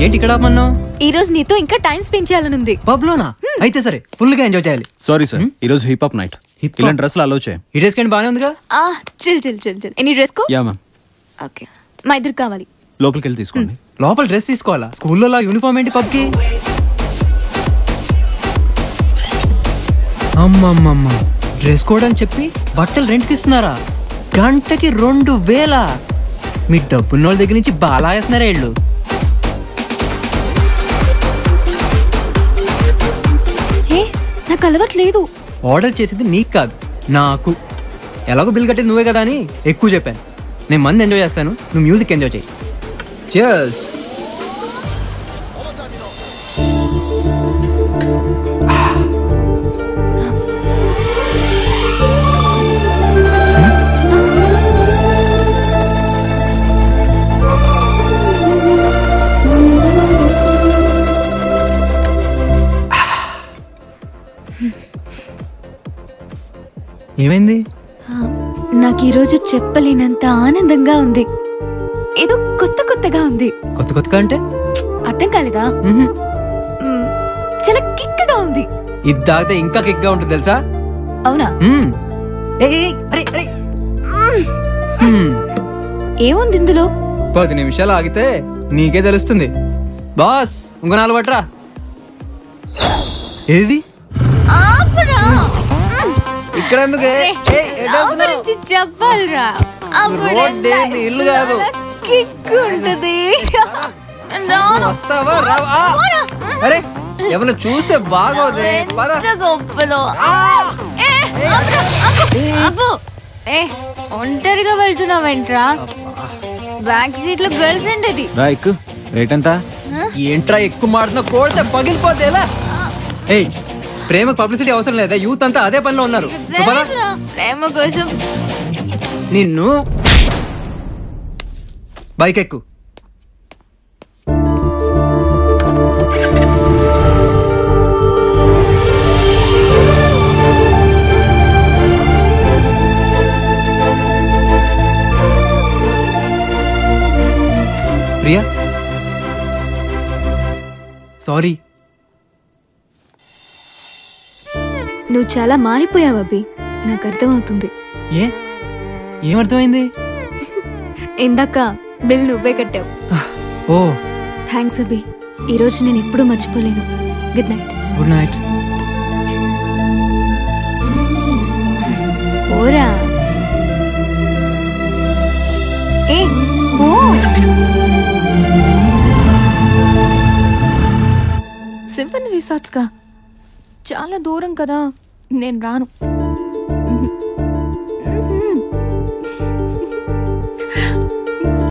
ఏంటి ఇక్కడ ఆపమన్నావు? ఈ రోజు నీతో ఇంకా టైం స్పెండ్ చేయాలనుంది. పబ్లోనా? అయితే సరే, ఫుల్ గా ఎంజాయ్ చేయాలి. సారీ సార్, ఈ రోజు హిప్ హాప్ నైట్. ఇలాంటి డ్రెస్లు అలో చేయం. ఈ డ్రెస్ కంటే బానే ఉందిగా. Chill chill chill chill. Any dress కో? Yeah ma'am. ఓకే, మా ఇద్దరు కావాలి. లోపలికి వెళ్ళి తీసుకోండి. లోపల డ్రెస్ తీసుకోవాలా? స్కూల్లో యూనిఫామ్ ఏంటి పబ్కి? అమ్మమ్మమ్మ, డ్రెస్ కోడ్ అని చెప్పి బట్టలు రెంట్కి ఇస్తున్నారా? గంటకి 2000. మీ డబ్బున్న వాళ్ళ దగ్గర నుంచి బాగా వేస్తున్నారా వీళ్ళు? నాకు అలవాట్లేదు. ఆర్డర్ చేసేది నీకు కాదు, నాకు. ఎలాగో బిల్ కట్టేది నువ్వే కదా అని ఎక్కువ చెప్పాను. నేను మంది ఎంజాయ్ చేస్తాను, నువ్వు మ్యూజిక్ ఎంజాయ్ చేయి. Cheers. ఏమైంది? నాకు ఈరోజు చెప్పలేనంత ఆనందంగా ఉంది. ఏదో కొత్త కొత్తగా ఉంది. కొత్త కొత్తగా అంటే అర్థం కాలేదా? చాలా కిక్గా ఉంది. ఇది తాగితే ఇంకా కిక్గా ఉంటుంది తెలుసా? అవునా? ఏముంది ఇందులో? 10 నిమిషాలు ఆగితే నీకే తెలుస్తుంది. బాస్, ఇంకో 4 పట్రా. ఏది ఇక్కడ ఎందుకు? చెప్పాలరా, ఇల్లు కాదు. వస్తావా? అరే, ఏమన్నా చూస్తే బాగోదే. ఒంటరిగా వెళ్తున్నావేంట్రా? బ్యాక్ సీట్ లో గర్ల్ ఫ్రెండ్ అది. రేట్ ఎంత? ఏంట్రా ఎక్కువ మాడుతున్నా? కోడితే పగిలిపోతేలా? ప్రేమకు పబ్లిసిటీ అవసరం లేదా? యూత్ అంతా అదే పనిలో ఉన్నారు. ప్రేమ కోసం నిన్ను బైక్ ఎక్కు. ప్రియా, సారీ. నువ్వు చాలా మారిపోయావు అభి, నాకు అర్థమవుతుంది. ఏమర్థమైంది? ఇందాక బిల్ నువ్వే కట్టావు. ఓ థ్యాంక్స్ అభి, ఈరోజు నేను ఎప్పుడూ మర్చిపోలేను. Good night. Good night. ఓరా సింఫనీ రిసార్ట్స్ గా చాలా దూరం కదా, నేను రాను.